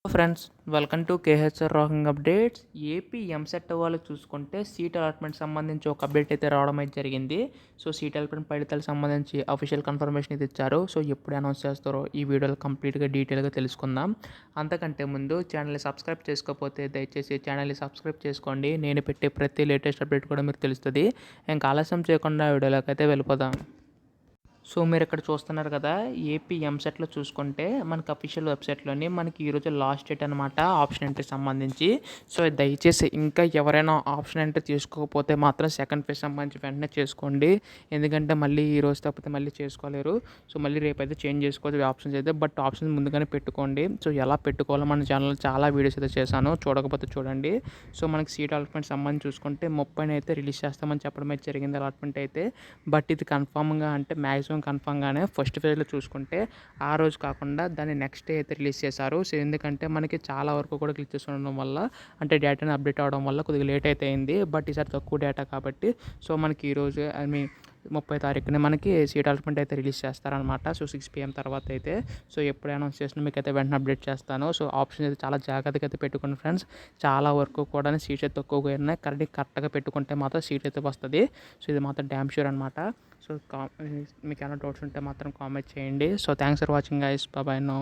Friends, welcome to KHR rocking updates. AP EAMCET వాళ్ళు చూసుకుంటే seat allotment సంబంధించి ఒక అప్డేట్ అయితే రావడం అయితే జరిగింది. సో సీట్ అలాట్మెంట్ ఫలితాలకు సంబంధించి అఫీషియల్ కన్ఫర్మేషన్ అయితే ఇచ్చారు. సో ఎప్పుడు అనౌన్స్ చేస్తారో ఈ వీడియోలో కంప్లీట్గా డీటెయిల్గా తెలుసుకుందాం. అంతకంటే ముందు ఛానల్ని సబ్స్క్రైబ్ చేసుకోకపోతే దయచేసి ఛానల్ని సబ్స్క్రైబ్ చేసుకోండి. నేను పెట్టే ప్రతి లేటెస్ట్ అప్డేట్ కూడా మీకు తెలుస్తుంది. ఇంకా ఆలస్యం చేయకుండా వీడియోలోకి అయితే వెళ్ళిపోదాం. సో మీరు ఇక్కడ చూస్తున్నారు కదా, ఏపీ ఎంసెట్లో చూసుకుంటే మనకి అఫీషియల్ వెబ్సైట్లోని మనకి ఈరోజు లాస్ట్ డేట్ అనమాట ఆప్షన్ ఎంట్రీ సంబంధించి. సో దయచేసి ఇంకా ఎవరైనా ఆప్షన్ ఎంట్రీ తీసుకోకపోతే మాత్రం సెకండ్ ఫేజ్ సంబంధించి వెంటనే చేసుకోండి. ఎందుకంటే మళ్ళీ ఈ రోజు తప్పితే మళ్ళీ చేసుకోలేరు. సో మళ్ళీ రేపు అయితే చేంజ్ చేసుకోవచ్చు ఆప్షన్స్ అయితే. బట్ ఆప్షన్స్ ముందుగానే పెట్టుకోండి. సో ఎలా పెట్టుకోవాలో మన ఛానల్లో చాలా వీడియోస్ అయితే చేశాను, చూడకపోతే చూడండి. సో మనకి సీట్ అలాట్మెంట్ సంబంధించి చూసుకుంటే 30న అయితే రిలీజ్ చేస్తామని చెప్పడం అయితే జరిగింది అలాట్మెంట్ అయితే. బట్ ఇది కన్ఫామ్గా అంటే మ్యాక్సిమం కన్ఫామ్గానే ఫస్ట్ ఫేజ్లో చూసుకుంటే ఆ రోజు కాకుండా దాన్ని నెక్స్ట్ డే అయితే రిలీజ్ చేశారు. సో ఎందుకంటే మనకి చాలా వరకు కూడా గ్లిచెస్ ఉండడం వల్ల, అంటే డేటాని అప్డేట్ అవ్వడం వల్ల కొద్దిగా లేట్ అయితే అయింది. బట్ ఈసారి తక్కువ డేటా కాబట్టి సో మనకి ఈరోజు ఐ మీన్ 30 తారీఖున మనకి సీట్ అలాట్మెంట్ అయితే రిలీజ్ చేస్తారనమాట. సో 6 PM తర్వాత అయితే. సో ఎప్పుడు అనౌన్స్ చేసినా మీకు అయితే వెంటనే అప్డేట్ చేస్తాను. సో ఆప్షన్ అయితే చాలా జాగ్రత్తగా అయితే పెట్టుకోండి ఫ్రెండ్స్. చాలా వరకు కూడా సీట్స్ అయితే తక్కువగా ఉన్నాయి. కరెక్ట్గా పెట్టుకుంటే మాత్రం సీట్ అయితే వస్తుంది. సో ఇది మాత్రం డ్యామ్ ష్యూర్ అనమాట. సో మీకు ఏమైనా డౌట్స్ ఉంటే మాత్రం కామెంట్ చేయండి. So thanks for watching guys. Bye now.